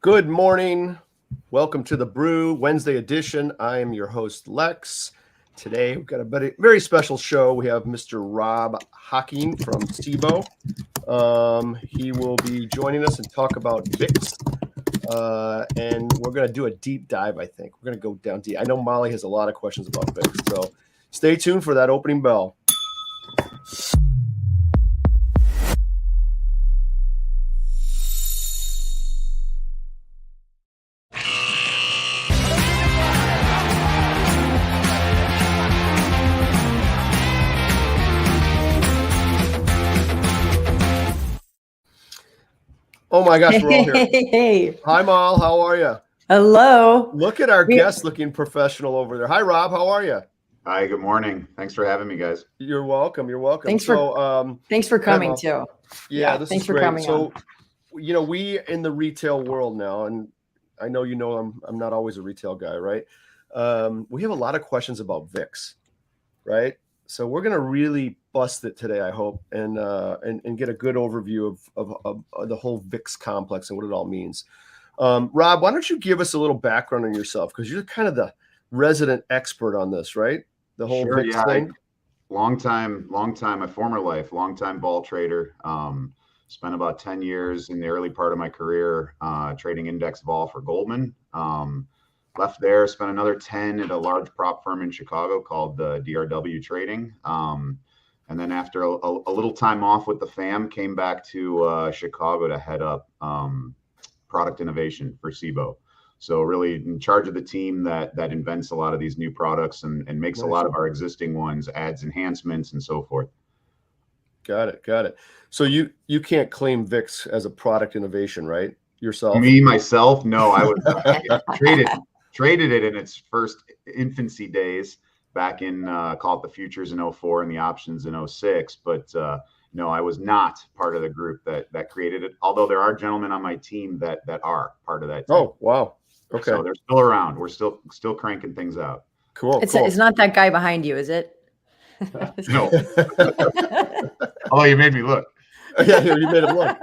Good morning. Welcome to the Brew Wednesday edition. I am your host, Lex. Today, we've got a very special show. We have Mr. Rob Hocking from CBOE. He will be joining us and talk about VIX. And we're going to do a deep dive, I think. We're going to go down deep. I know Molly has a lot of questions about VIX, so stay tuned for that opening bell. Oh my gosh, we're all here. Hey. Hi, Mal. How are you? Hello. Look at our guest looking professional over there. Hi, Rob. How are you? Hi, good morning. Thanks for having me, guys. You're welcome. You're welcome. Thanks for coming too. Yeah, this thanks is for great. coming So, on. We in the retail world now, and I know I'm not always a retail guy, right? We have a lot of questions about VIX, right? So we're gonna really bust it today, I hope, and get a good overview of the whole VIX complex and what it all means. Rob, why don't you give us a little background on yourself, because you're kind of the resident expert on this, right? The whole VIX thing. Long time, my former life, long time ball trader. Spent about 10 years in the early part of my career trading index vol for Goldman. Left there, spent another 10 at a large prop firm in Chicago called DRW Trading. And then after a little time off with the fam, came back to Chicago to head up product innovation for CBOE. So really in charge of the team that invents a lot of these new products and makes a lot of our existing ones, adds enhancements and so forth. Got it. So you can't claim VIX as a product innovation, right? Yourself? Me, myself? No, I was traded it in its first infancy days back in, call it the futures in 04 and the options in 06. But no, I was not part of the group that created it. Although there are gentlemen on my team that are part of that team. Oh, wow. Okay. So they're still around. We're still cranking things out. Cool. It's not that guy behind you, is it? No. Oh, you made me look. Yeah, you made him look.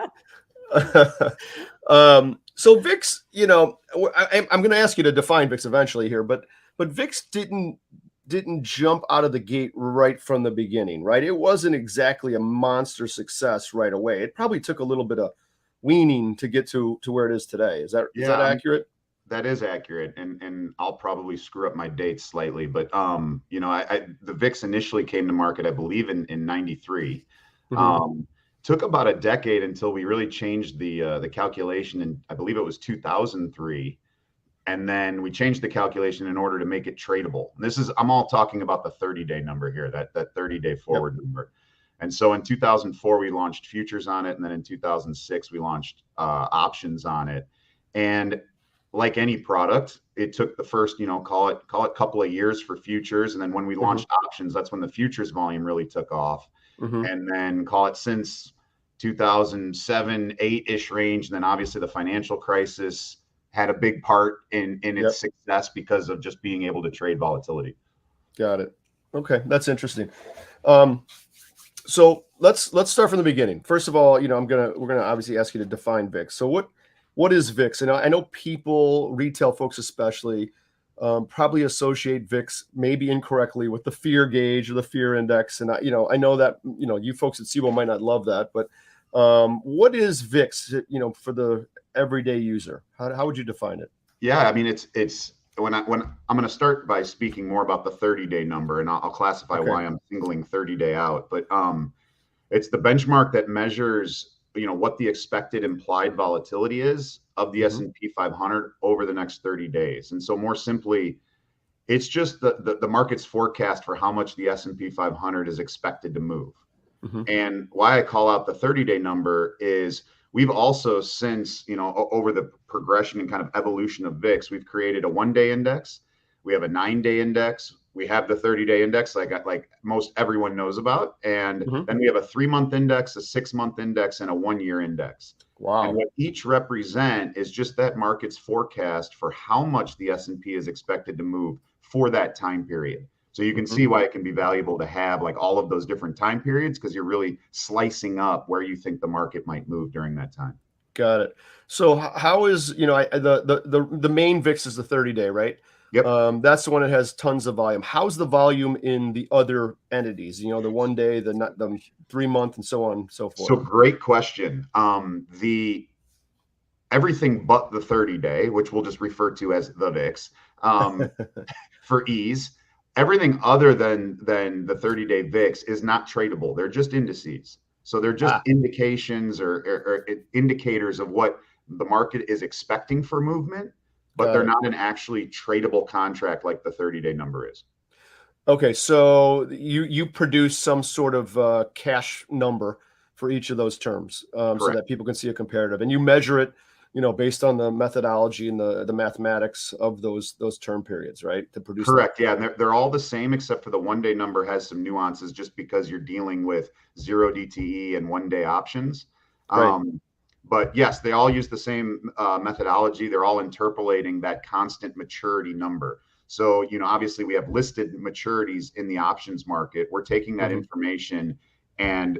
So VIX, I'm going to ask you to define VIX eventually here, but VIX didn't jump out of the gate right from the beginning, right? It wasn't exactly a monster success right away. It probably took a little bit of weaning to get to where it is today. Is that accurate? That is accurate, and I'll probably screw up my dates slightly, but the VIX initially came to market, I believe, in '93. Mm-hmm. Took about a decade until we really changed the calculation, and I believe it was 2003, and then we changed the calculation in order to make it tradable. And I'm all talking about the 30-day number here, that 30-day forward number. And so in 2004 we launched futures on it, and then in 2006 we launched options on it, and like any product, it took the first, call it couple of years for futures. And then when we launched options, that's when the futures volume really took off. Mm-hmm. And then call it since 2007, 8-ish range. And then obviously the financial crisis had a big part in its success because of just being able to trade volatility. Got it. Okay. That's interesting. So let's start from the beginning. First of all, we're gonna obviously ask you to define VIX. So what is VIX? And I know people, retail folks especially, probably associate VIX maybe incorrectly with the fear gauge or the fear index. And I know that you folks at CBOE might not love that, but what is VIX? For the everyday user, how would you define it? Yeah, I mean it's when I'm going to start by speaking more about the 30-day number, and I'll classify why I'm singling 30-day out. But it's the benchmark that measures what the expected implied volatility is of the S&P 500 over the next 30 days. And so more simply, it's just the market's forecast for how much the S&P 500 is expected to move. Mm-hmm. And why I call out the 30-day number is we've also since, over the progression and kind of evolution of VIX, we've created a 1-day index. We have a 9-day index. We have the 30-day index, like most everyone knows about. And then we have a 3-month index, a 6-month index, and a 1-year index. Wow. And what each represent is just that market's forecast for how much the S&P is expected to move for that time period. So you can see why it can be valuable to have like all of those different time periods, because you're really slicing up where you think the market might move during that time. Got it. So how is, the main VIX is the 30-day, right? Yep. That's the one that has tons of volume. How's the volume in the other entities? The 1 day, the 3 month, and so on and so forth. So great question. The everything but the 30-day, which we'll just refer to as the VIX, for ease. Everything other than the 30-day VIX is not tradable. They're just indices. So they're just indications or indicators of what the market is expecting for movement, but they're not an actually tradable contract like the 30-day number is. Okay, so you produce some sort of cash number for each of those terms, so that people can see a comparative, and you measure it, based on the methodology and the mathematics of those term periods, right? To produce. Correct. Yeah, and they're all the same except for the 1 day number has some nuances just because you're dealing with 0 DTE and 1 day options. Right. But yes, they all use the same methodology. They're all interpolating that constant maturity number. So, obviously we have listed maturities in the options market. We're taking that information and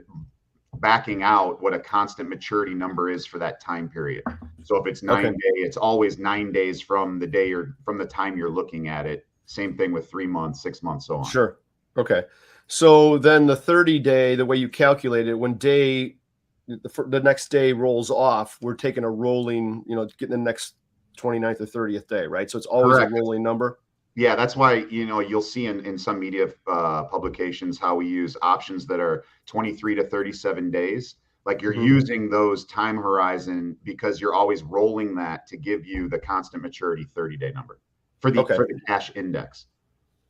backing out what a constant maturity number is for that time period. So if it's 9 day, it's always 9 days from the time you're looking at it. Same thing with 3 months, 6 months, so on. Sure. Okay. So then the 30-day, the way you calculate it, when the next day rolls off, we're taking a rolling, getting the next 29th or 30th day, right? So it's always a rolling number. Yeah, that's why, you'll see in some media publications how we use options that are 23 to 37 days. Like you're using those time horizon because you're always rolling that to give you the constant maturity 30-day number for the cash index.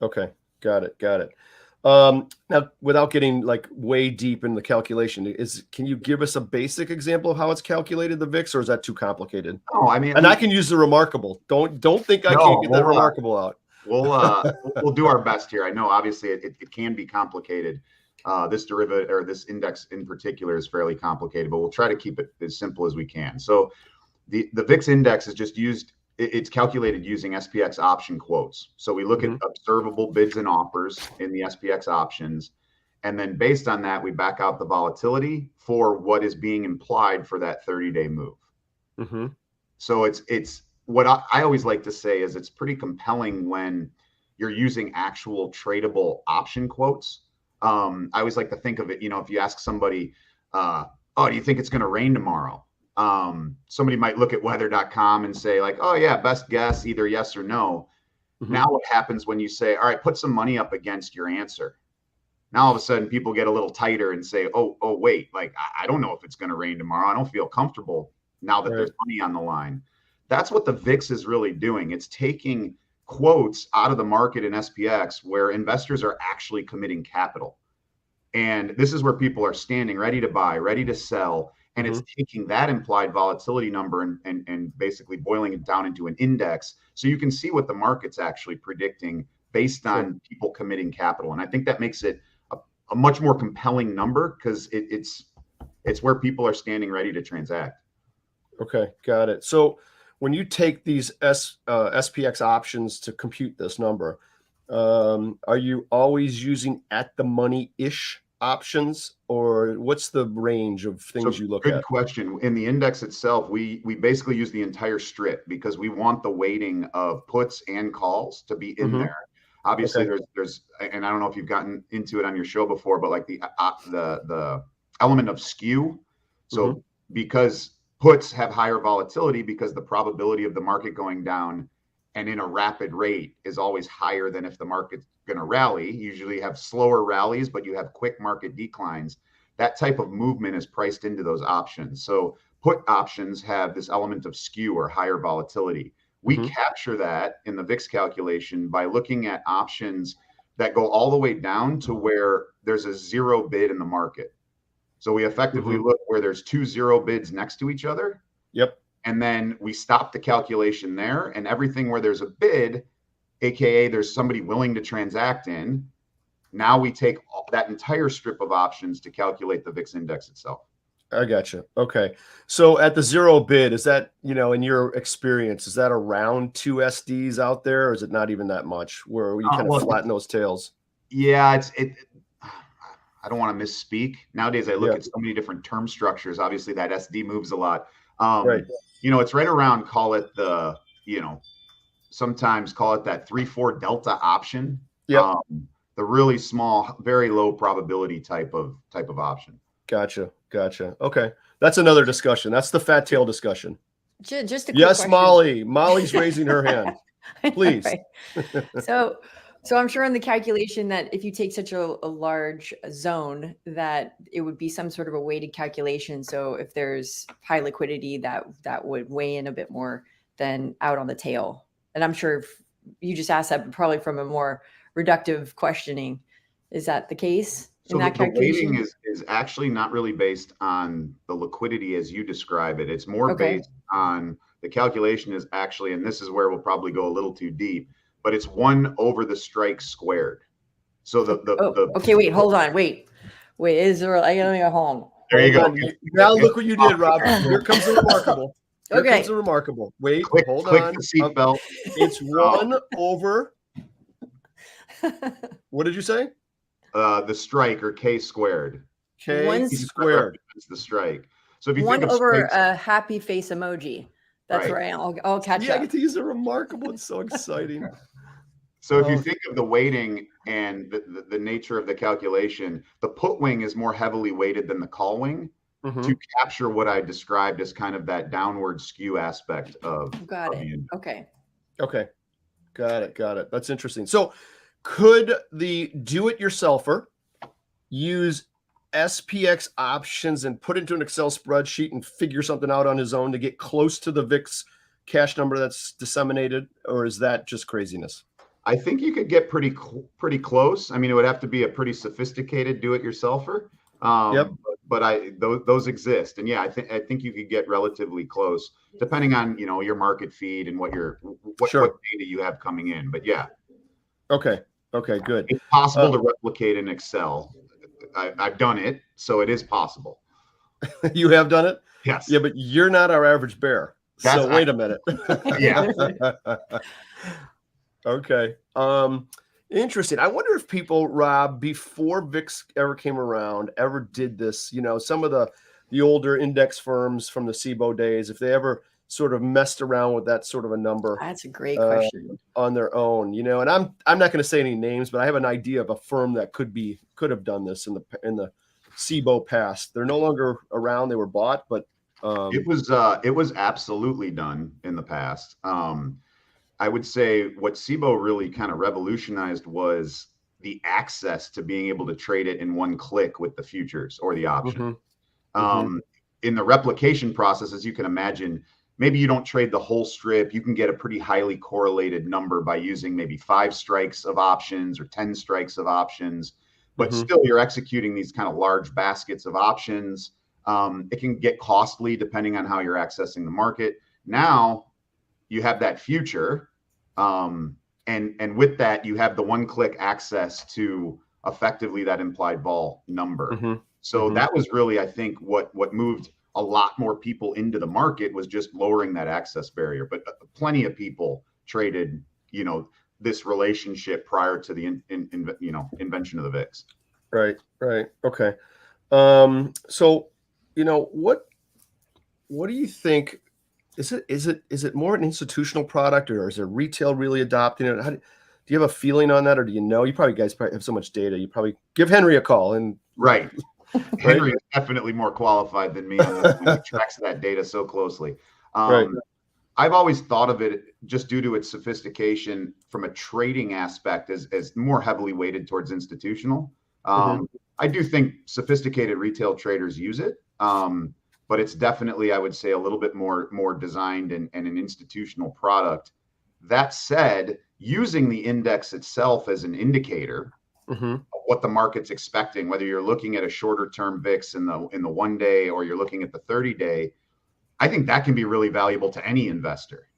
Okay, got it. Now, without getting like way deep in the calculation, can you give us a basic example of how it's calculated, the VIX, or is that too complicated? Oh, I mean, and I can use the remarkable. Don't think I can't get that remarkable out. We'll do our best here. I know obviously it can be complicated. This derivative or this index in particular is fairly complicated, but we'll try to keep it as simple as we can. So the VIX index is just used. It's calculated using SPX option quotes. So we look at observable bids and offers in the SPX options, and then based on that, we back out the volatility for what is being implied for that 30-day move. So it's what I always like to say is it's pretty compelling when you're using actual tradable option quotes. I always like to think of it, if you ask somebody, oh, do you think it's going to rain tomorrow? Somebody might look at weather.com and say like, oh yeah, best guess, either yes or no. Now what happens when you say, all right, put some money up against your answer? Now all of a sudden people get a little tighter and say, oh wait, like I don't know if it's going to rain tomorrow. I don't feel comfortable now that there's money on the line. That's what the VIX is really doing. It's taking quotes out of the market in SPX where investors are actually committing capital. And this is where people are standing ready to buy, ready to sell. And it's taking that implied volatility number and basically boiling it down into an index. So you can see what the market's actually predicting based on people committing capital. And I think that makes it a much more compelling number because it's where people are standing ready to transact. Okay, got it. So when you take these SPX options to compute this number, are you always using at the money-ish options, or what's the range of things you look at? Good question. In the index itself, we basically use the entire strip because we want the weighting of puts and calls to be in there. Obviously, there's, and I don't know if you've gotten into it on your show before, but like the element of skew. So because puts have higher volatility because the probability of the market going down and in a rapid rate is always higher than if the market's going to rally. You usually have slower rallies, but you have quick market declines. That type of movement is priced into those options. So put options have this element of skew or higher volatility. We capture that in the VIX calculation by looking at options that go all the way down to where there's a zero bid in the market. So we effectively look where there's 2 0 bids next to each other. And then we stop the calculation there, and everything where there's a bid, AKA there's somebody willing to transact in. Now we take that entire strip of options to calculate the VIX index itself. I gotcha. Okay. So at the zero bid, is that, in your experience, is that around 2 SDs out there, or is it not even that much where you kind of flatten those tails? Yeah, I don't want to misspeak. Nowadays, I look at so many different term structures. Obviously, that SD moves a lot. Right. It's right around, call it sometimes call it that 3-4 delta option. Yep. The really small, very low probability type of option. Gotcha. Okay. That's another discussion. That's the fat tail discussion. Just a quick yes, question. Molly. Molly's raising her hand. Please. Right. So I'm sure in the calculation that if you take such a large zone, that it would be some sort of a weighted calculation. So if there's high liquidity, that would weigh in a bit more than out on the tail. And I'm sure if you just asked that probably from a more reductive questioning. Is that the case? So the weighting is actually not really based on the liquidity as you describe it. It's more based on the calculation is actually, and this is where we'll probably go a little too deep, but it's 1 over the strike squared. So okay, wait, hold on, wait, is there? I gotta go home. There you go. Now look what you did, Rob. Here comes the remarkable. Here comes the remarkable. Wait, hold on. The seatbelt. It's 1 over. What did you say? The strike, or K squared. K squared. It's the strike. So if you 1 think of over a happy face emoji. That's right. I'll catch up. I get to use a remarkable. It's so exciting. So if you think of the weighting and the nature of the calculation, the put wing is more heavily weighted than the call wing to capture what I described as kind of that downward skew aspect of. Got it. Okay. Got it. That's interesting. So could the do-it-yourselfer use SPX options and put it into an Excel spreadsheet and figure something out on his own to get close to the VIX cash number that's disseminated, or is that just craziness? I think you could get pretty close. I mean, it would have to be a pretty sophisticated do-it-yourselfer. But those exist, and I think you could get relatively close, depending on your market feed and what data you have coming in. But Okay, good. It's possible to replicate in Excel. I've done it, so it is possible. You have done it? Yes. Yeah, but you're not our average bear. So wait a minute. Yeah. Okay. Interesting. I wonder if people, Rob, before VIX ever came around, ever did this. Some of the older index firms from the CBOE days, if they ever sort of messed around with that sort of a number. That's a great question. On their own, and I'm not going to say any names, but I have an idea of a firm that could have done this in the CBOE past. They're no longer around. They were bought, but it was absolutely done in the past. I would say what CBOE really kind of revolutionized was the access to being able to trade it in one click with the futures or the option. In the replication process, as you can imagine, maybe you don't trade the whole strip. You can get a pretty highly correlated number by using maybe 5 strikes of options or 10 strikes of options, but still you're executing these kind of large baskets of options. It can get costly depending on how you're accessing the market. Now you have that future, and with that you have the one-click access to effectively that implied vol number. So that was really, I think, what moved a lot more people into the market, was just lowering that access barrier. But plenty of people traded, this relationship prior to the invention of the VIX. Right. Okay. So, what do you think? Is it more an institutional product, or is it retail really adopting it? Do you have a feeling on that, or do you guys probably have so much data? You probably give Henry a call and right. Henry is definitely more qualified than me on this when he tracks that data so closely. I've always thought of it, just due to its sophistication from a trading aspect, as more heavily weighted towards institutional. I do think sophisticated retail traders use it, but it's definitely, I would say, a little bit more designed and an institutional product. That said, using the index itself as an indicator of what the market's expecting, whether you're looking at a shorter term VIX in the 1 day or you're looking at the 30-day, I think that can be really valuable to any investor.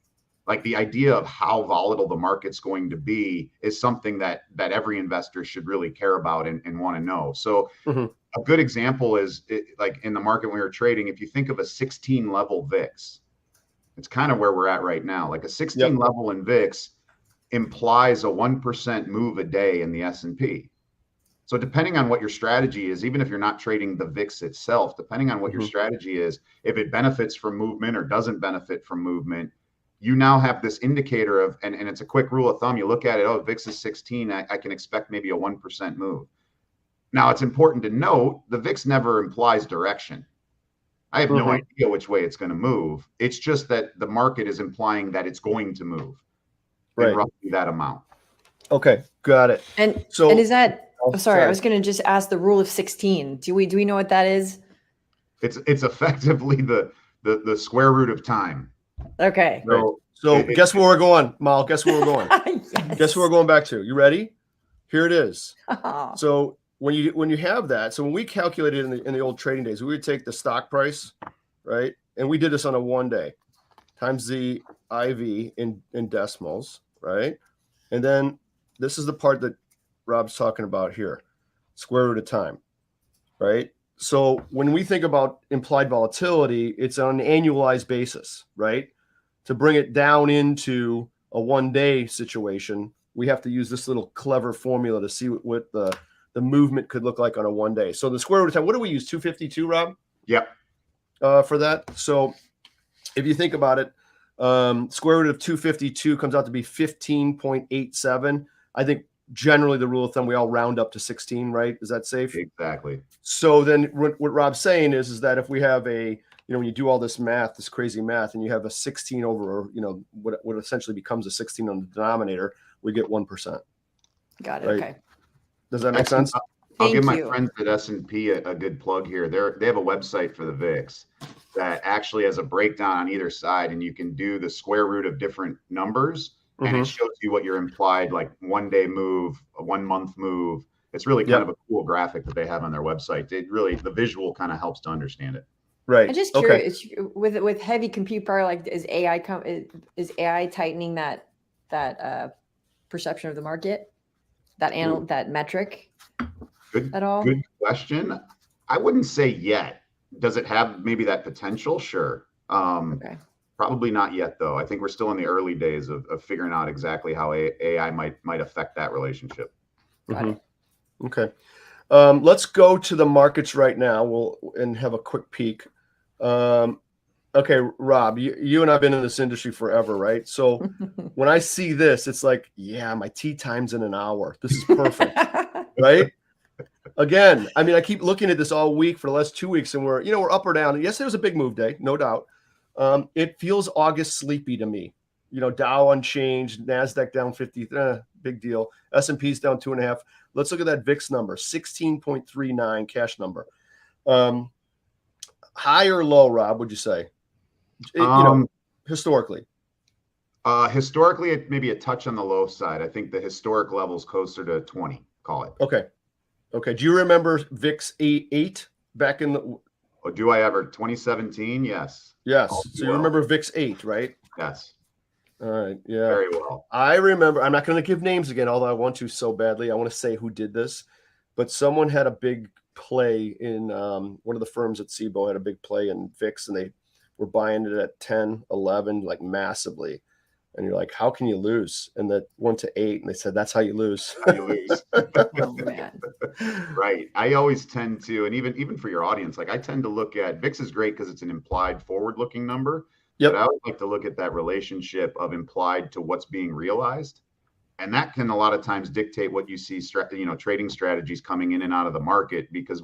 Like, the idea of how volatile the market's going to be is something that every investor should really care about and want to know. So a good example is like in the market when we were trading, if you think of a 16 level VIX, it's kind of where we're at right now. Like a 16 level in VIX implies a 1% move a day in the S&P. So depending on what your strategy is, even if you're not trading the VIX itself, depending on what your strategy is, if it benefits from movement or doesn't benefit from movement, you now have this indicator of, and it's a quick rule of thumb. You look at it, oh, VIX is 16. I can expect maybe a 1% move. Now, it's important to note the VIX never implies direction. I have no idea which way it's going to move. It's just that the market is implying that it's going to move in roughly that amount. Okay, got it. And is that, sorry, I was going to just ask the rule of 16. Do we know what that is? It's effectively the square root of time. Okay. So guess where we're going, Mal. Guess where we're going. Yes. Guess where we're going back to. You ready? Here it is. So when you have that, so when we calculated in the old trading days, we would take the stock price, right? And we did this on a 1 day times the IV in decimals, right? And then this is the part that Rob's talking about here, square root of time, right? So when we think about implied volatility, it's on an annualized basis, right? To bring it down into a 1 day situation, we have to use this little clever formula to see what the movement could look like on a 1 day. So the square root of time, what do we use? 252, Rob? Yep. For that. So if you think about it, square root of 252 comes out to be 15.87. I think generally the rule of thumb, we all round up to 16, right? Is that safe? Exactly. So then what Rob's saying is that if we have when you do all this math, this crazy math, and you have a 16 over, what essentially becomes a 16 on the denominator, we get 1%. Got it. Right? Okay. Does that make sense? I'll give my friends at S&P a good plug here. They have a website for the VIX that actually has a breakdown on either side, and you can do the square root of different numbers, and it shows you what your implied 1 day move, a 1 month move. It's really kind of a cool graphic that they have on their website. The visual kind of helps to understand it. Right. I'm just curious, with heavy compute power, is AI tightening that perception of the market, that metric at all? Good question. I wouldn't say yet. Does it have maybe that potential? Sure. Okay. Probably not yet, though. I think we're still in the early days of figuring out exactly how AI might affect that relationship. Got it. Okay. Let's go to the markets right now. And have a quick peek. Okay, Rob, you and I've been in this industry forever, right? So when I see this, it's like, yeah, my tea time's in an hour. This is perfect, right? Again, I mean, I keep looking at this all week for the last 2 weeks, and we're up or down. Yes, there was a big move day, no doubt. It feels August sleepy to me. Dow unchanged, NASDAQ down 50, big deal. S&P's down 2.5. Let's look at that VIX number, 16.39 cash number. High or low, Rob, would you say? Historically. Historically, it may be a touch on the low side. I think the historic level is closer to 20, call it. Okay. Do you remember VIX 8 back in the... Oh, do I ever? 2017? Yes. Yes. So you remember VIX 8, right? Yes. All right. Yeah. Very well. I remember, I'm not going to give names again, although I want to so badly. I want to say who did this, but someone had a big play in one of the firms at CBOE had a big play in VIX, and they were buying it at 10, 11, like massively. And you're like, how can you lose? And that went to 8, and they said, that's how you lose. Oh, man. Right. I always tend to, and even for your audience, I tend to look at VIX is great because it's an implied forward-looking number. Yep. But I always like to look at that relationship of implied to what's being realized. And that can a lot of times dictate what you see, trading strategies coming in and out of the market. Because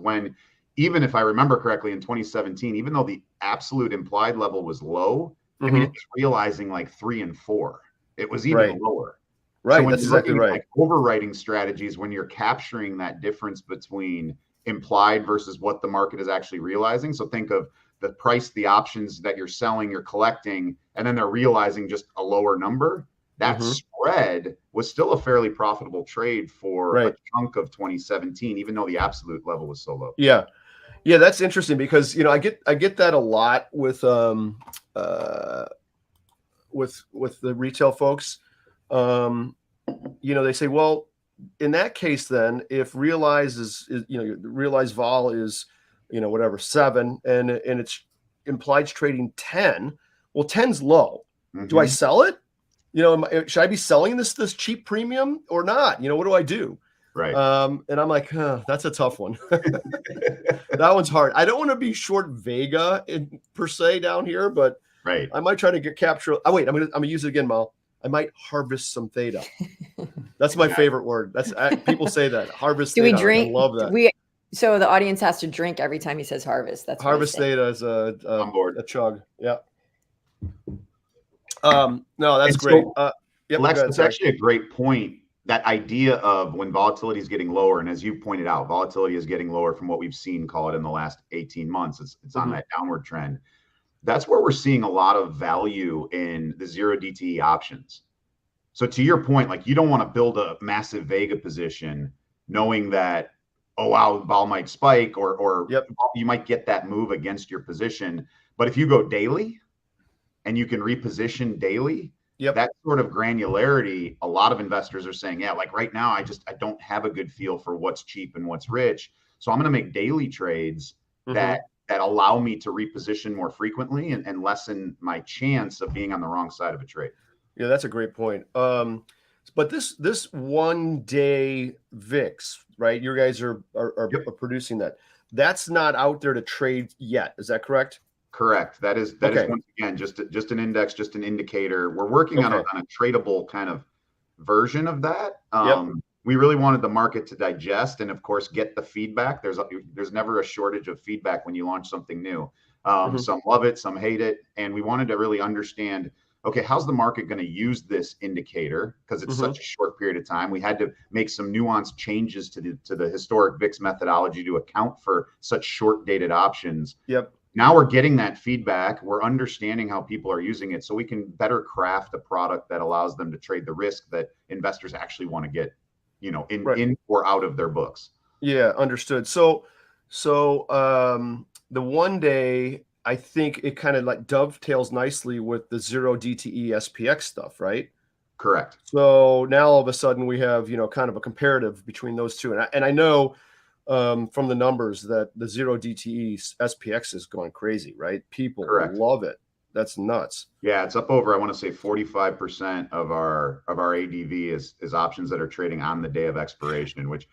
even if I remember correctly, in 2017, even though the absolute implied level was low, I mean, it was realizing 3 and 4. It was even lower. Right. So that's exactly right. Overwriting strategies, when you're capturing that difference between implied versus what the market is actually realizing. So think of the price, the options that you're selling, you're collecting, and then they're realizing just a lower number. That spread was still a fairly profitable trade for a chunk of 2017, even though the absolute level was so low. Yeah. Yeah, that's interesting because I get that a lot with the retail folks. They say, well, in that case, then if realized realized vol is whatever 7 and it's implied trading 10, well, 10's low. Do I sell it? Should I be selling this cheap premium or not? What do I do? Right. And I'm like, huh, that's a tough one. That one's hard. I don't want to be short Vega per se down here, but Right. I might try to capture. Oh wait, I'm gonna use it again, Mal. I might harvest some theta. That's my favorite word. That's people say that, harvest Do theta. we drink? I love that. So the audience has to drink every time he says harvest. That's harvest theta is a chug. Yeah. No, that's great. Yep, Lex, go ahead, that's actually a great point. That idea of when volatility is getting lower, and as you pointed out, volatility is getting lower from what we've seen, call it in the last 18 months. It's on that downward trend. That's where we're seeing a lot of value in the zero DTE options. So to your point, like you don't want to build a massive Vega position knowing that, oh wow, the vol might spike or you might get that move against your position. But if you go daily and you can reposition daily, that sort of granularity, a lot of investors are saying, yeah, like right now, I don't have a good feel for what's cheap and what's rich. So I'm going to make daily trades that allow me to reposition more frequently and lessen my chance of being on the wrong side of a trade. Yeah, that's a great point. But this 1 day VIX, right? You guys are producing that. That's not out there to trade yet. Is that correct? Correct. That is once again just an index, just an indicator. We're working on a tradable kind of version of that. We really wanted the market to digest and, of course, get the feedback. There's never a shortage of feedback when you launch something new. Some love it, some hate it, and we wanted to really understand, okay, how's the market going to use this indicator? Because it's such a short period of time. We had to make some nuanced changes to the historic VIX methodology to account for such short dated options. Now we're getting that feedback. We're understanding how people are using it so we can better craft a product that allows them to trade the risk that investors actually want to get, in or out of their books. Yeah, understood. So the 1 day, I think it kind of like dovetails nicely with the zero DTE SPX stuff, right? Correct. So now all of a sudden we have, kind of a comparative between those two. And I know from the numbers that the zero DTE SPX is going crazy, right? People love it. That's nuts. Yeah, it's up over, I want to say 45% of our ADV is options that are trading on the day of expiration, which,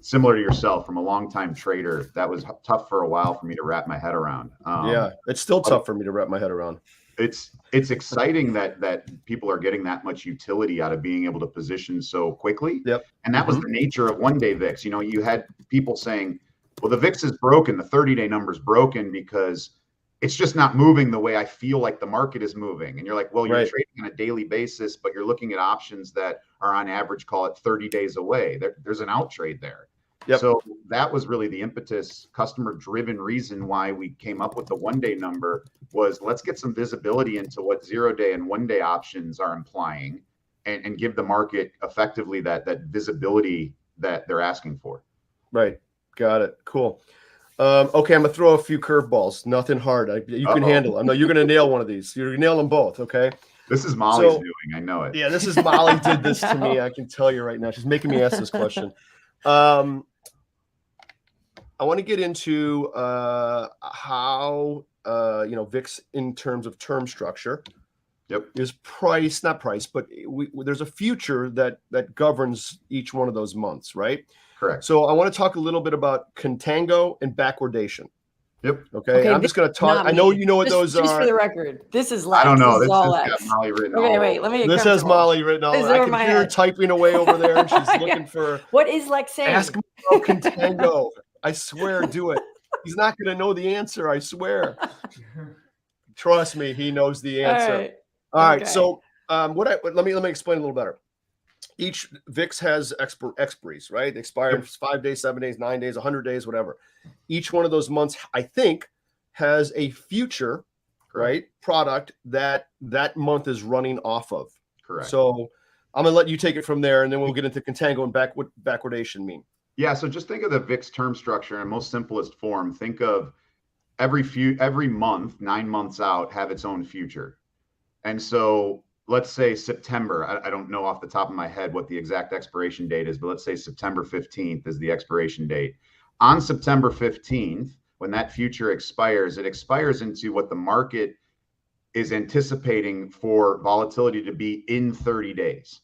similar to yourself, from a longtime trader, that was tough for a while for me to wrap my head around. Yeah, it's still tough for me to wrap my head around. It's exciting that people are getting that much utility out of being able to position so quickly. And that was the nature of 1 day VIX. You had people saying, well, the VIX is broken, the 30-day number is broken because it's just not moving the way I feel like the market is moving. And you're like, well, you're trading on a daily basis, but you're looking at options that are on average, call it 30 days away. There's an out trade there. So that was really the impetus, customer-driven reason why we came up with the 1 day number was let's get some visibility into what 0 day and 1 day options are implying and give the market effectively that visibility that they're asking for. Right. Got it. Cool. Okay, I'm gonna throw a few curveballs. Nothing hard. You can handle it. I know you're gonna nail one of these. You're gonna nail them both. Okay. This is Molly's doing. I know it. Yeah, this is Molly did this to me. I can tell you right now. She's making me ask this question. I want to get into how VIX in terms of term structure is price, not price, but there's a future that governs each one of those months, right? Correct. So I want to talk a little bit about contango and backwardation. Okay. I'm just going to talk. I know you know what those are. Just for the record, this is Lex. I don't know. This is all got Lex. Molly written Okay, all wait. over. Let me. This has Molly written all over. I can hear her typing away over there, and she's looking for. What is Lex saying? Ask him about contango. I swear, do it. He's not going to know the answer. I swear. Trust me, he knows the answer. All right. So, let me explain a little better. Each VIX has expiries, right? They expire in 5 days, 7 days, 9 days, 100 days, whatever. Each one of those months, I think, has a future, right, product that month is running off of. Correct. So I'm going to let you take it from there, and then we'll get into contango and backwardation mean. Yeah, so just think of the VIX term structure in most simplest form. Think of every month, 9 months out, have its own future. And so let's say September, I don't know off the top of my head what the exact expiration date is, but let's say September 15th is the expiration date. On September 15th, when that future expires, it expires into what the market is anticipating for volatility to be in 30 days.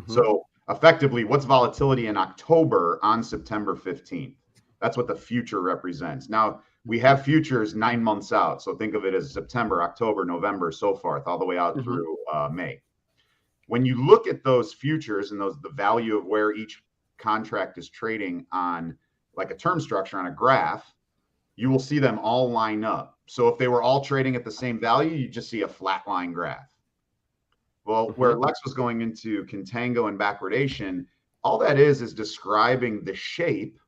So effectively, what's volatility in October on September 15th? That's what the future represents. Now, we have futures 9 months out. So think of it as September, October, November, so forth, all the way out through May. When you look at those futures and the value of where each contract is trading on like a term structure on a graph, you will see them all line up. So if they were all trading at the same value, you just see a flat line graph. Well, where Lex was going into contango and backwardation, all that is describing the shape.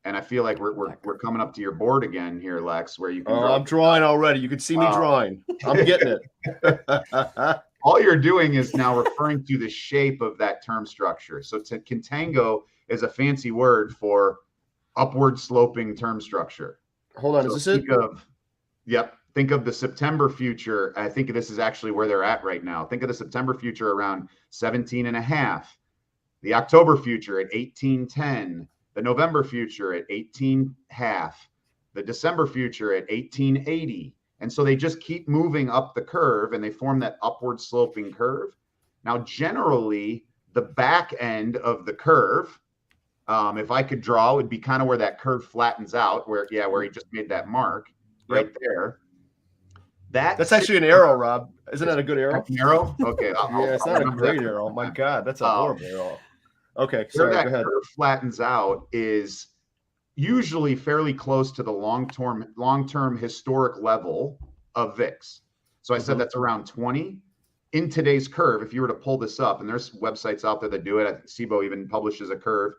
And I feel like we're coming up to your board again here, Lex, where you can draw. I'm drawing already. You can see me drawing. I'm getting it. All you're doing is now referring to the shape of that term structure. So contango is a fancy word for upward sloping term structure. Hold on, so is this it? Think of the September future. I think this is actually where they're at right now. Think of the September future around 17.5, the October future at 18.10, the November future at 18.5, the December future at 18.80. And so they just keep moving up the curve and they form that upward sloping curve. Now, generally, the back end of the curve, if I could draw, would be kind of where that curve flattens out, where he just made that mark right there. That's actually an arrow, Rob. Isn't that a good arrow? An arrow? Okay. It's not a great arrow. My God, that's a horrible arrow. Okay, sorry, where go ahead. Curve flattens out is usually fairly close to the long-term historic level of VIX. So I said that's around 20. In today's curve, if you were to pull this up, and there's websites out there that do it, I think CBOE even publishes a curve,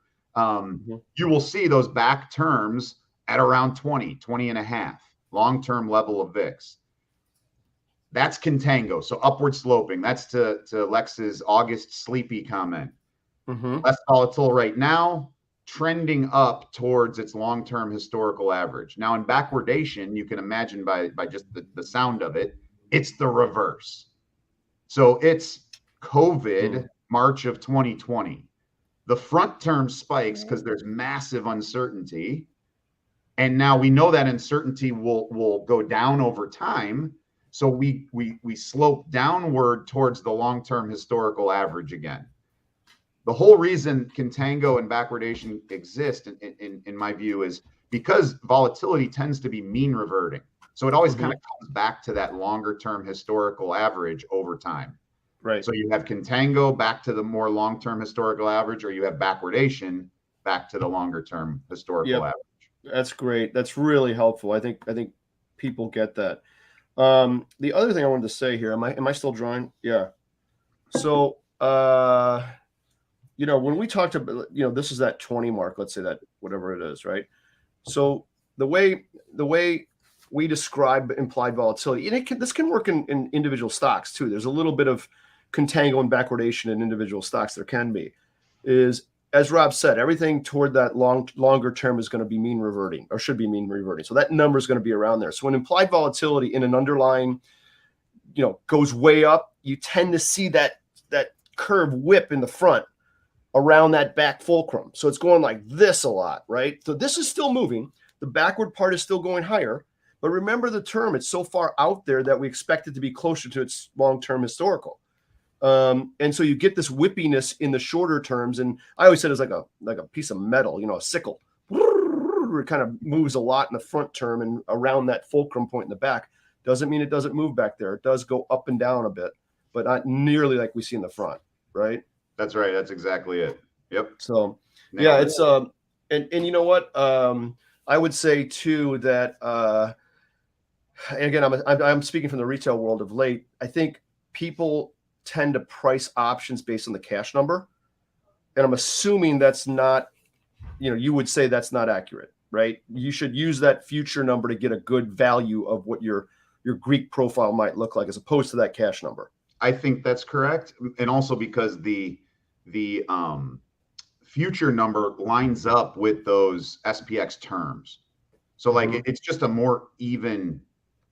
you will see those back terms at around 20 and a half, long-term level of VIX. That's contango, so upward sloping. That's to Lex's August sleepy comment. Less volatile right now, trending up towards its long-term historical average. Now in backwardation, you can imagine by just the sound of it, it's the reverse. So it's COVID, March of 2020. The front term spikes because there's massive uncertainty. And now we know that uncertainty will go down over time. So we slope downward towards the long-term historical average again. The whole reason contango and backwardation exist, in my view, is because volatility tends to be mean reverting. So it always kind of comes back to that longer-term historical average over time. Right. So you have contango back to the more long-term historical average, or you have backwardation back to the longer-term historical average. That's great. That's really helpful. I think people get that. The other thing I wanted to say here, am I still drawing? Yeah. So, when we talked about, this is that 20 mark, let's say that whatever it is, right? So the way we describe implied volatility, and this can work in individual stocks too. There's a little bit of contango and backwardation in individual stocks. There can be, is, as Rob said, everything toward that longer term is going to be mean reverting, or should be mean reverting. So that number is going to be around there. So when implied volatility in an underlying, goes way up, you tend to see that curve whip in the front around that back fulcrum. So it's going like this a lot, right? So this is still moving. The backward part is still going higher. But remember the term, it's so far out there that we expect it to be closer to its long-term historical. And so you get this whippiness in the shorter terms. And I always said it's like a piece of metal, a sickle. It kind of moves a lot in the front term and around that fulcrum point in the back. Doesn't mean it doesn't move back there. It does go up and down a bit, but not nearly like we see in the front, right? That's right. That's exactly it. Yep. So it's and you know what? I would say too that again, I'm speaking from the retail world of late. I think people tend to price options based on the cash number, and I'm assuming that's not, you would say that's not accurate, right? You should use that future number to get a good value of what your Greek profile might look like, as opposed to that cash number. I think that's correct, and also because the future number lines up with those SPX terms. So it's just a more even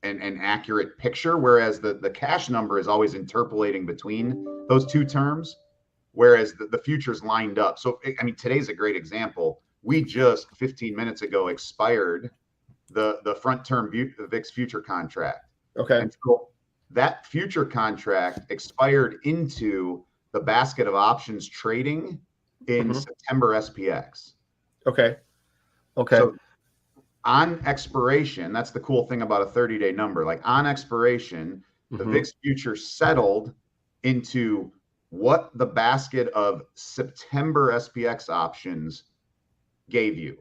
and accurate picture, whereas the cash number is always interpolating between those two terms, whereas the future's lined up. So, today's a great example. We just 15 minutes ago expired the front term VIX future contract. Okay. And so that future contract expired into the the basket of options trading in September SPX. Okay. So on expiration, that's the cool thing about a 30-day number. Like on expiration, the VIX future settled into what the basket of September SPX options gave you.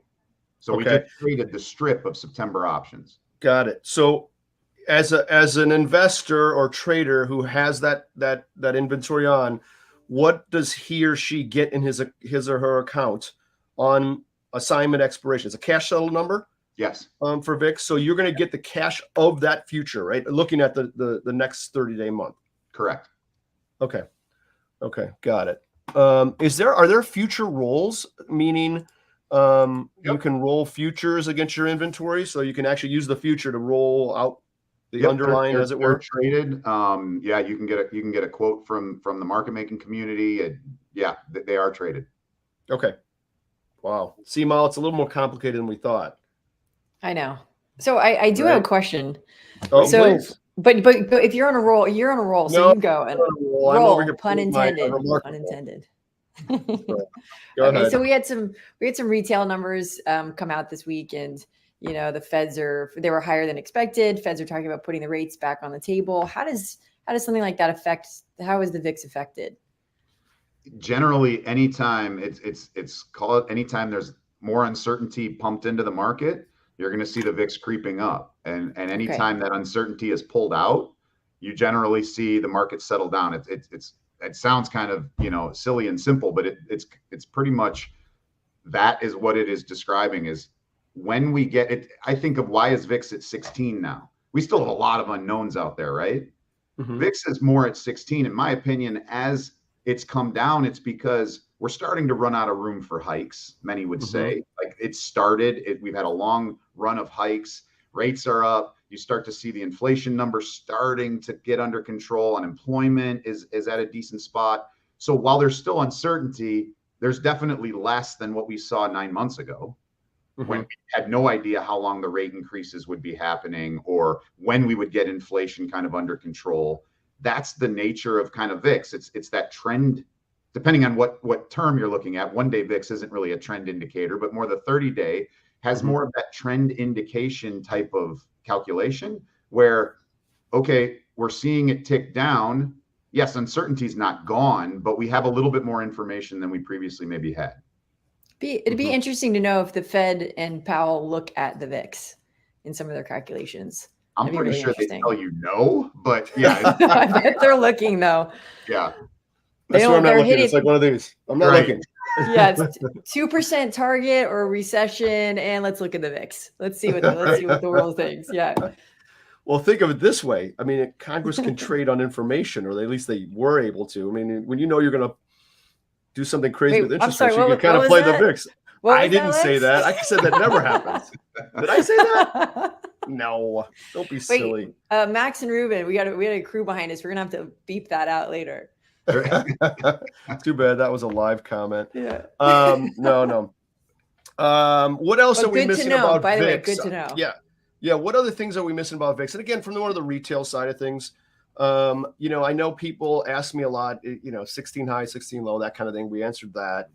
So we just traded the strip of September options. Got it. So as an investor or trader who has that inventory on, what does he or she get in his or her account on assignment expiration? It's a cash settle number? Yes. For VIX. So you're going to get the cash of that future, right? Looking at the next 30-day month. Correct. Okay. Got it. Are there future rolls, meaning you can roll futures against your inventory, so you can actually use the future to roll out the underlying, as it were? Traded. Yeah, you can get a quote from the market making community. Yeah, they are traded. Okay. Wow. See, Mal, it's a little more complicated than we thought. I know. So I do have a question. Oh, so please. But if you're on a roll, So No, you can go and roll. Pun intended. Pun intended. Okay, so we had some retail numbers come out this week, and the Feds they were higher than expected. Feds are talking about putting the rates back on the table. How does something like that affect? How is the VIX affected? Generally, anytime anytime there's more uncertainty pumped into the market, you're going to see the VIX creeping up. And anytime that uncertainty is pulled out, you generally see the market settle down. It sounds kind of, silly and simple, but it's pretty much that is what it is describing. Is when we get it. I think of why is VIX at 16 now? We still have a lot of unknowns out there, right? VIX is more at 16, in my opinion. As it's come down, it's because we're starting to run out of room for hikes. Many would say, like we've had a long run of hikes. Rates are up. You start to see the inflation numbers starting to get under control. Unemployment is at a decent spot. So while there's still uncertainty, there's definitely less than what we saw 9 months ago, when we had no idea how long the rate increases would be happening or when we would get inflation kind of under control. That's the nature of kind of VIX. It's that trend, depending on what term you're looking at. 1-day VIX isn't really a trend indicator, but more the 30-day has more of that trend indication type of calculation where, okay, we're seeing it tick down. Yes, uncertainty is not gone, but we have a little bit more information than we previously maybe had. It'd be interesting to know if the Fed and Powell look at the VIX in some of their calculations. I'm pretty sure they tell you no, but yeah. I bet they're looking though. Yeah. That's where I'm not looking. It's like one of these. I'm not looking. Yeah, it's 2% target or recession, and let's look at the VIX. Let's see what the world thinks. Yeah. Well, think of it this way. I mean, Congress can trade on information, or at least they were able to. I mean, when you're going to do something crazy with interest rates, you can kind of play the VIX. I didn't say that. I said that never happens. Did I say that? No, don't be silly. Max and Ruben, we had a crew behind us. We're gonna have to beep that out later. Too bad that was a live comment. Yeah. No. What else are we missing about VIX? By the way, good to know. Yeah. What other things are we missing about VIX? And again, from one of the retail side of things, I know people ask me a lot. 16 high, 16 low, that kind of thing. We answered that.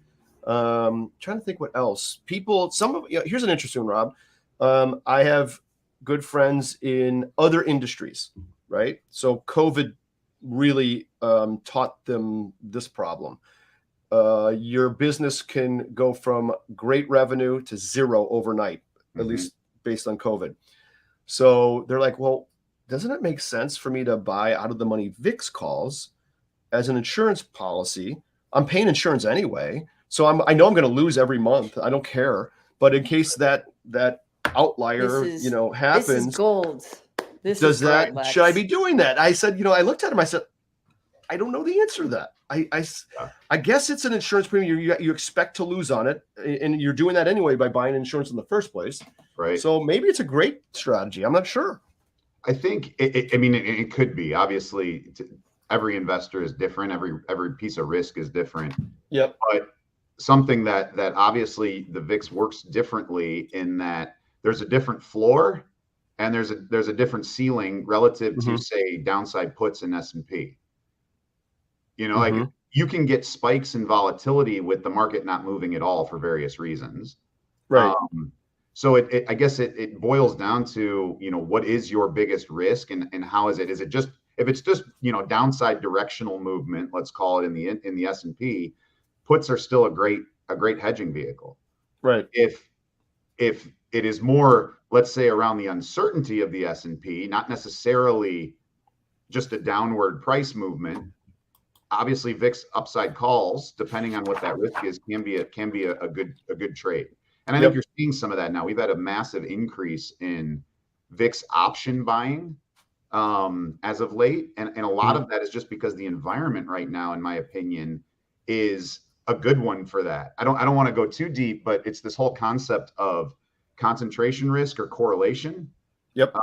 Trying to think what else. Here's an interesting one, Rob. I have good friends in other industries, right? So COVID really taught them this problem. Your business can go from great revenue to zero overnight, at least based on COVID. So they're like, well, doesn't it make sense for me to buy out of the money VIX calls as an insurance policy? I'm paying insurance anyway. So I know I'm going to lose every month. I don't care. But in case that outlier, happens, this is gold. Should I be doing that? I said, I looked at him. I said, I don't know the answer to that. I guess it's an insurance premium. You expect to lose on it, and you're doing that anyway by buying insurance in the first place. Right. So maybe it's a great strategy. I'm not sure. I think it could be. Obviously, every investor is different. Every piece of risk is different. Yep. But something that obviously the VIX works differently in that there's a different floor and there's a different ceiling relative to, say, downside puts in S&P. Like you can get spikes in volatility with the market not moving at all for various reasons. Right. So I guess it boils down to, what is your biggest risk, and how is it just, if it's just, downside directional movement, let's call it, in the S&P, puts are still a great hedging vehicle. Right. If it is more, let's say, around the uncertainty of the S&P, not necessarily just a downward price movement, obviously VIX upside calls, depending on what that risk is, can be a good trade. And I think you're seeing some of that now. We've had a massive increase in VIX option buying as of late, and a lot of that is just because the environment right now, in my opinion, is a good one for that. I don't want to go too deep, but it's this whole concept of concentration risk or correlation. Yep.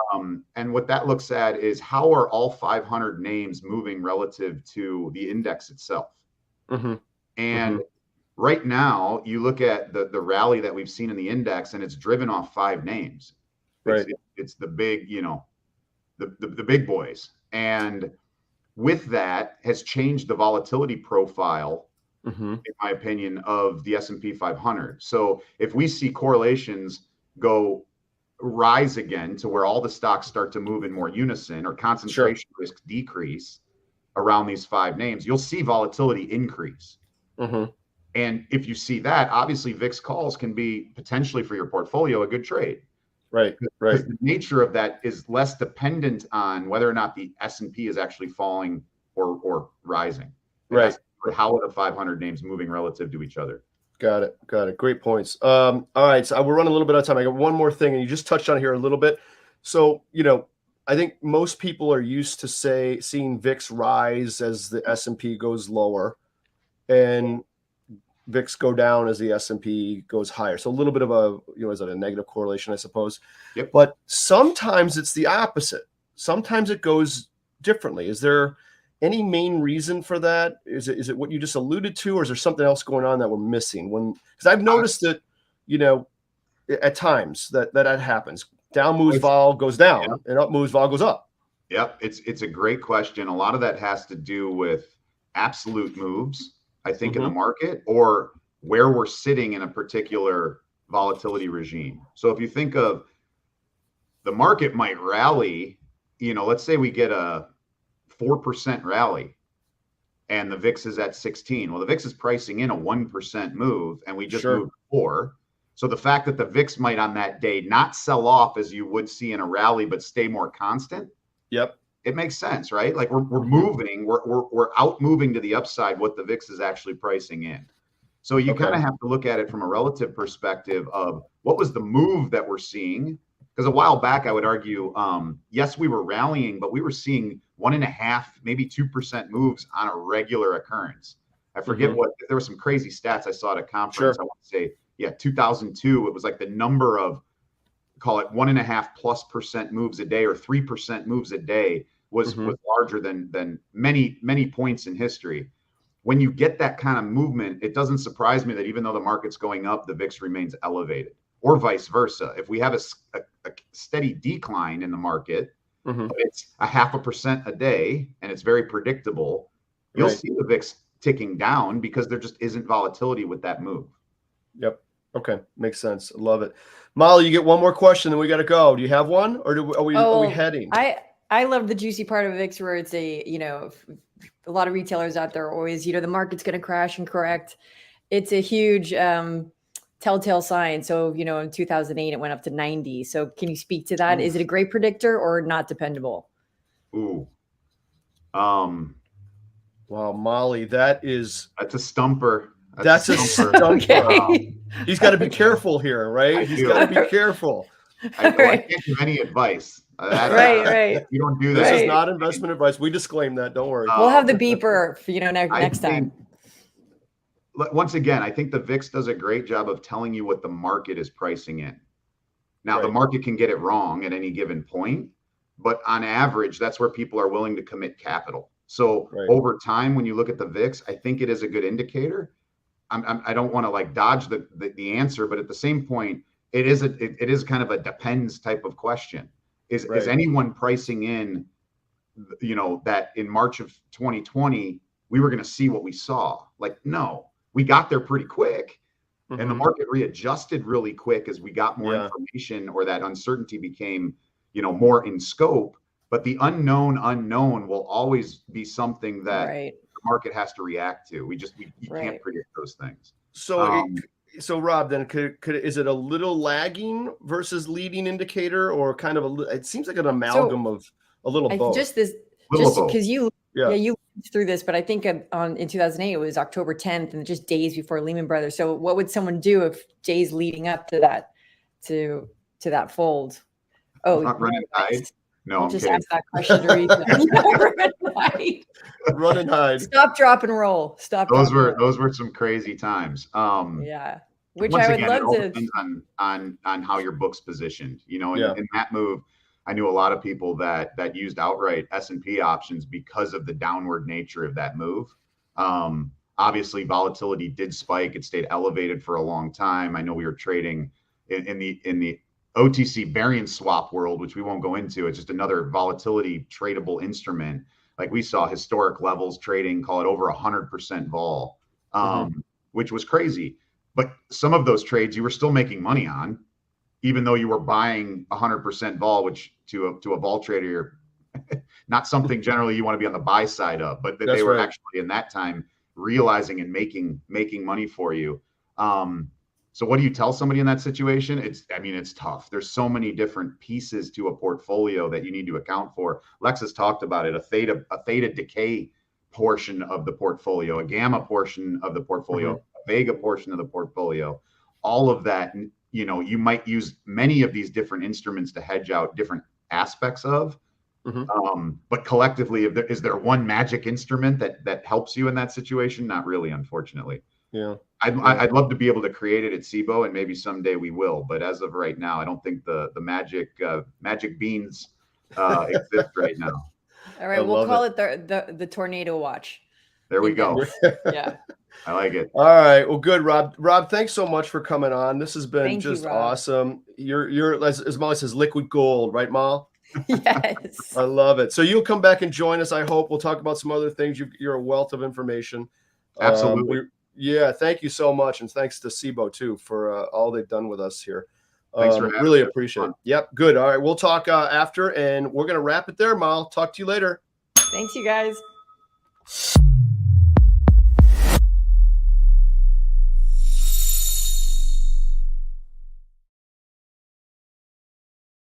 And what that looks at is, how are all 500 names moving relative to the index itself? And right now, you look at the rally that we've seen in the index, and it's driven off 5 names. Right. It's the big, the big boys. And with that has changed the volatility profile, in my opinion, of the S&P 500. So if we see correlations rise again to where all the stocks start to move in more unison, or concentration risk decrease around these 5 names, you'll see volatility increase. And if you see that, obviously VIX calls can be potentially, for your portfolio, a good trade. Right. Because the nature of that is less dependent on whether or not the S&P is actually falling or rising. Right. How are the 500 names moving relative to each other? Got it. Great points. All right. So we're running a little bit out of time. I got one more thing, and you just touched on it here a little bit. So, I think most people are used to seeing VIX rise as the S&P goes lower, and VIX go down as the S&P goes higher. So a little bit of is it a negative correlation, I suppose? Yep. But sometimes it's the opposite. Sometimes it goes differently. Is there any main reason for that? Is it what you just alluded to, or is there something else going on that we're missing? Because I've noticed that, at times that happens. Down moves vol goes down, and up moves vol goes up. Yep. It's a great question. A lot of that has to do with absolute moves, I think, in the market, or where we're sitting in a particular volatility regime. So if you think of, the market might rally, let's say we get a 4% rally and the VIX is at 16. Well, the VIX is pricing in a 1% move, and we just moved 4. So the fact that the VIX might on that day not sell off as you would see in a rally, but stay more constant. Yep. It makes sense, right? Like we're moving, we're out moving to the upside what the VIX is actually pricing in. So you kind of have to look at it from a relative perspective of what was the move that we're seeing. Because a while back, I would argue, yes, we were rallying, but we were seeing 1.5%, maybe 2% moves on a regular occurrence. I forget there were some crazy stats I saw at a conference. I want to say, 2002. It was like the number of, call it 1.5%+ moves a day, or 3% moves a day was larger than many points in history. When you get that kind of movement, it doesn't surprise me that even though the market's going up, the VIX remains elevated, or vice versa. If we have a steady decline in the market, it's 0.5% a day, and it's very predictable, you'll see the VIX ticking down because there just isn't volatility with that move. Yep. Okay. Makes sense. Love it. Molly, you get one more question, then we got to go. Do you have one, or are we heading? I love the juicy part of VIX, where it's a lot of retailers out there are always, the market's going to crash and correct. It's a huge telltale sign. So, in 2008, it went up to 90. So can you speak to that? Is it a great predictor or not dependable? Ooh. Wow, Molly, that's a stumper. That's a stumper. Okay. He's got to be careful here, right? He's got to be careful. I can't give any advice. Right. You don't do that. This is not investment advice. We disclaim that. Don't worry. We'll have the beeper for next time. Once again, I think the VIX does a great job of telling you what the market is pricing in. Now, the market can get it wrong at any given point, but on average, that's where people are willing to commit capital. So over time, when you look at the VIX, I think it is a good indicator. I don't want to dodge the answer, but at the same point, it is kind of a depends type of question. Is anyone pricing in, that in March of 2020, we were going to see what we saw. Like, no, we got there pretty quick. And the market readjusted really quick as we got more information, or that uncertainty became, more in scope. But the unknown will always be something that the market has to react to. You can't predict those things. So Rob, then is it a little lagging versus leading indicator, or kind of it seems like an amalgam of a little both? Just because you lived through this, but I think in 2008 it was October 10th and just days before Lehman Brothers. So what would someone do if days leading up to that to that fold? Oh, not running hide. No, I'm just kidding. ask that question to read. Run and hide. Stop, drop, and roll. Those were some crazy times. Which I would love to. Depends on how your book's positioned. In that move, I knew a lot of people that used outright S&P options because of the downward nature of that move. Obviously, volatility did spike. It stayed elevated for a long time. I know we were trading in the OTC variance swap world, which we won't go into. It's just another volatility tradable instrument. Like, we saw historic levels trading, call it over 100% vol, which was crazy. But some of those trades you were still making money on, even though you were buying 100% vol, which to a vol trader, not something generally you want to be on the buy side of, but they were actually in that time realizing and making money for you. So what do you tell somebody in that situation? It's tough. There's so many different pieces to a portfolio that you need to account for. Lex has talked about it, a theta decay portion of the portfolio, a gamma portion of the portfolio, a vega portion of the portfolio, all of that. You might use many of these different instruments to hedge out different aspects of, but collectively, is there one magic instrument that helps you in that situation? Not really, unfortunately. Yeah. I'd love to be able to create it at CBOE, and maybe someday we will. But as of right now, I don't think the magic beans exist right now. All right, we'll call it the tornado watch. There we go. Yeah. I like it. All right. Well, good, Rob. Rob, thanks so much for coming on. This has been awesome. You're as Molly says, liquid gold, right, Mal? Yes. I love it. So you'll come back and join us, I hope. We'll talk about some other things. You're a wealth of information. Absolutely. Thank you so much. And thanks to CBOE too for all they've done with us here. Thanks for having really me. Appreciate it. Yep. Good. All right. We'll talk after, and we're going to wrap it there, Mal. Talk to you later. Thanks, you guys.